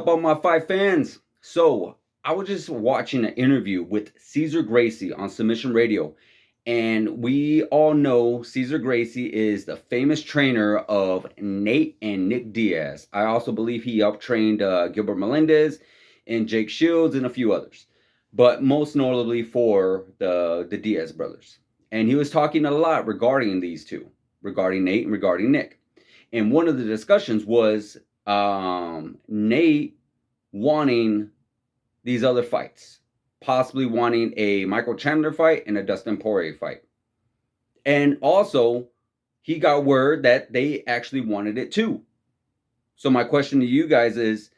up, all my fight fans? So, I was just watching an interview with Cesar Gracie on Submission Radio, and we all know Cesar Gracie is the famous trainer of Nate and Nick Diaz. I also believe he trained Gilbert Melendez and Jake Shields and a few others, but most notably for the Diaz brothers. And he was talking a lot regarding these two, regarding Nate and regarding Nick. And one of the discussions was Nate wanting these other fights, possibly wanting a Michael Chandler fight and a Dustin Poirier fight. And also, he got word that they actually wanted it too. So my question to you guys is,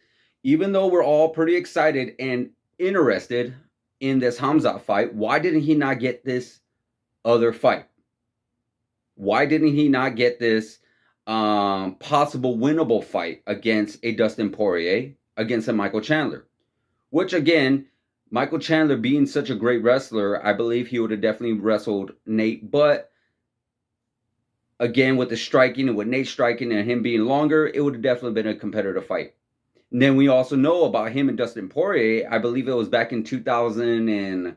even though we're all pretty excited and interested in this Hamzat fight, why didn't he not get this other fight? Why didn't he not get this possible winnable fight against a Dustin Poirier, against a Michael Chandler? Which, again, Michael Chandler being such a great wrestler, I believe he would have definitely wrestled Nate. But again, with the striking and with Nate striking and him being longer, it would have definitely been a competitive fight. And then we also know about him and Dustin Poirier. I believe it was back in 2000 and I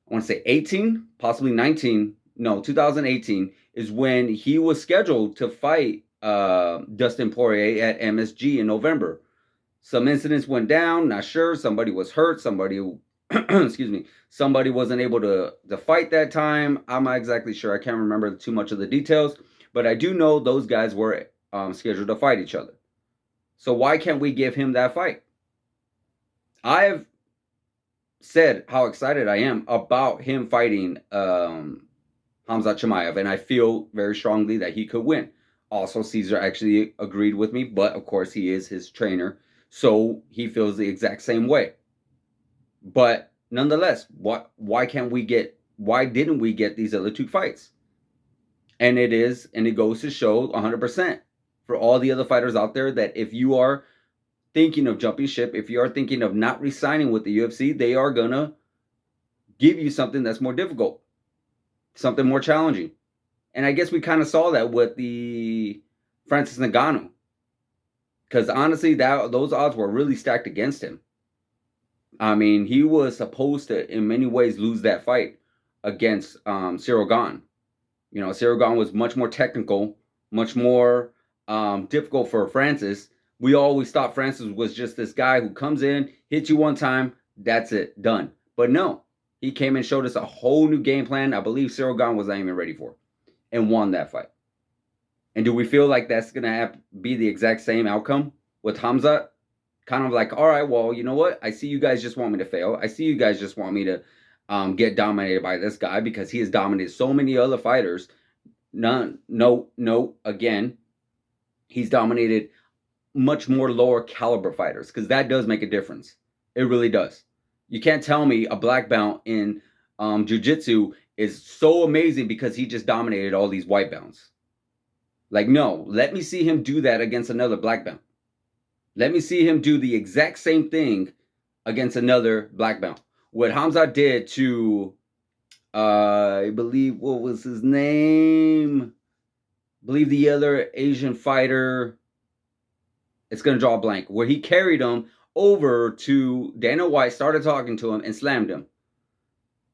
want to say 18, possibly 19. No, 2018 is when he was scheduled to fight Dustin Poirier at MSG in November. Some incidents went down, not sure. Somebody was hurt. Somebody, excuse me, somebody wasn't able to fight that time. I'm not exactly sure. I can't remember too much of the details, but I do know those guys were scheduled to fight each other. So why can't we give him that fight? I've said how excited I am about him fighting Hamzat Chimaev, and I feel very strongly that he could win. Also, Cesar actually agreed with me, but of course he is his trainer, so he feels the exact same way. But nonetheless, why didn't we get these other two fights? And it goes to show 100% for all the other fighters out there that if you are thinking of jumping ship, if you are thinking of not re-signing with the UFC, they are gonna give you something that's more difficult, something more challenging. And I guess we kind of saw that with the Francis Ngannou, because honestly, those odds were really stacked against him. I mean, he was supposed to, in many ways, lose that fight against Cyril Gane. You know, Cyril Gane was much more technical, much more difficult for Francis. We always thought Francis was just this guy who comes in, hits you one time, that's it, done. But no, he came and showed us a whole new game plan. I believe Cyril Gane was not even ready for, and won that fight. And do we feel like that's going to be the exact same outcome with Hamzat? Kind of like, all right, well, you know what? I see you guys just want me to fail. I see you guys just want me to get dominated by this guy because he has dominated so many other fighters. Again, he's dominated much more lower caliber fighters, because that does make a difference. It really does. You can't tell me a black belt in jiu-jitsu is so amazing because he just dominated all these white belts. Like, no, let me see him do that against another black belt. Let me see him do the exact same thing against another black belt. What Hamzat did to, I believe, what was his name? I believe the other Asian fighter, it's going to draw a blank, where he carried him over to Dana White, started talking to him, and slammed him.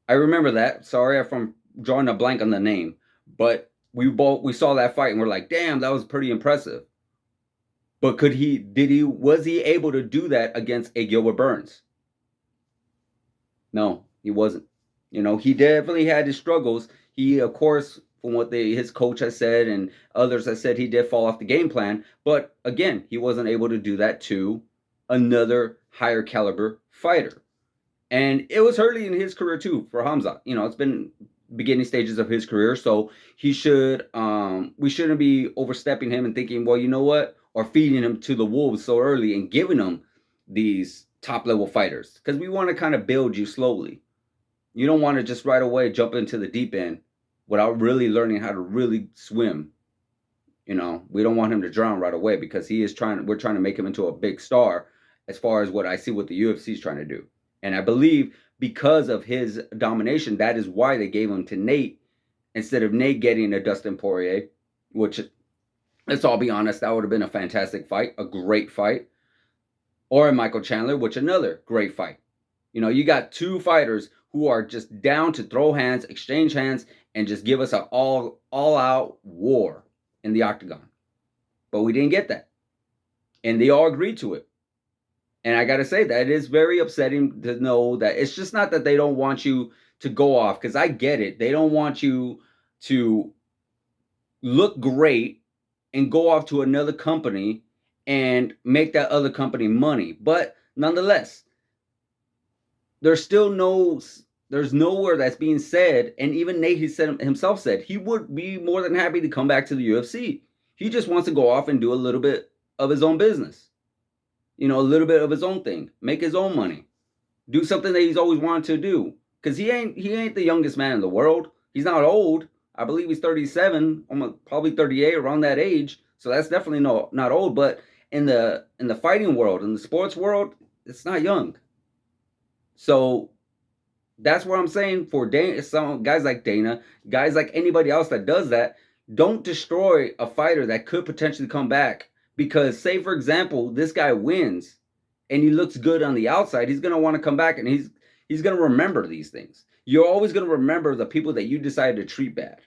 I remember that. Sorry if I'm drawing a blank on the name. But we saw that fight and we're like, damn, that was pretty impressive. But was he able to do that against a Gilbert Burns? No, he wasn't. You know, he definitely had his struggles. He, of course, from what his coach has said and others have said, he did fall off the game plan. But again, he wasn't able to do that to another higher caliber fighter. And it was early in his career too for Hamzat. You know, it's been beginning stages of his career, so we shouldn't be overstepping him and thinking, well, you know what, or feeding him to the wolves so early and giving him these top level fighters, because we want to kind of build you slowly. You don't want to just right away jump into the deep end without really learning how to really swim. You know, we don't want him to drown right away, because we're trying to make him into a big star, as far as what I see what the UFC is trying to do. And I believe because of his domination, that is why they gave him to Nate instead of Nate getting a Dustin Poirier, which, let's all be honest, that would have been a fantastic fight, a great fight. Or Michael Chandler, which another great fight. You know, you got two fighters who are just down to throw hands, exchange hands, and just give us an all out war in the octagon. But we didn't get that. And they all agreed to it. And I gotta say that it is very upsetting to know that it's just not that they don't want you to go off, because I get it. They don't want you to look great and go off to another company and make that other company money. But nonetheless, there's nowhere that's being said, and even Nate himself said he would be more than happy to come back to the UFC. He just wants to go off and do a little bit of his own business. You know, a little bit of his own thing, make his own money, do something that he's always wanted to do. Because he ain't the youngest man in the world. He's not old. I believe he's 37, almost probably 38, around that age. So that's definitely not old. But in the fighting world, in the sports world, it's not young. So that's what I'm saying for Dana, some guys like Dana, guys like anybody else that does that, don't destroy a fighter that could potentially come back. Because say, for example, this guy wins and he looks good on the outside, he's going to want to come back, and he's going to remember these things. You're always going to remember the people that you decided to treat bad.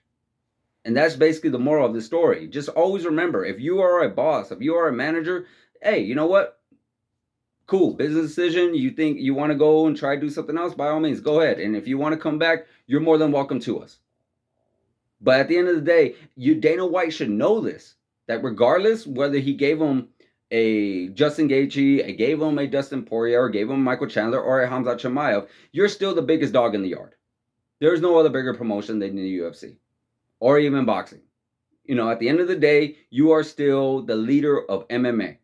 And that's basically the moral of the story. Just always remember, if you are a boss, if you are a manager, hey, you know what? Cool, business decision. You think you want to go and try to do something else, by all means, go ahead. And if you want to come back, you're more than welcome to us. But at the end of the day, Dana White should know this, that regardless whether he gave him a Justin Gaethje, gave him a Dustin Porier, or gave him Michael Chandler, or a Khamzat Chimaev, you're still the biggest dog in the yard. There's no other bigger promotion than the UFC, or even boxing. You know, at the end of the day, you are still the leader of MMA.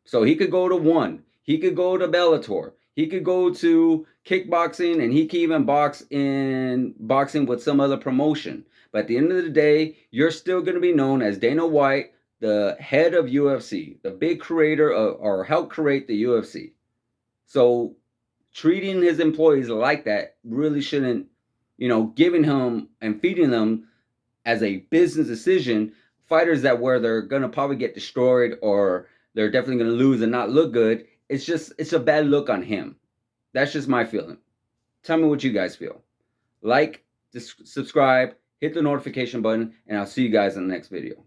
So he could go to one. He could go to Bellator. He could go to kickboxing, and he could even box in boxing with some other promotion. But at the end of the day, you're still going to be known as Dana White, the head of UFC, the big creator of, or helped create the UFC. So treating his employees like that really shouldn't, you know, giving him and feeding them as a business decision, fighters that where they're going to probably get destroyed or they're definitely going to lose and not look good. It's a bad look on him. That's just my feeling. Tell me what you guys feel. Like, subscribe, hit the notification button, and I'll see you guys in the next video.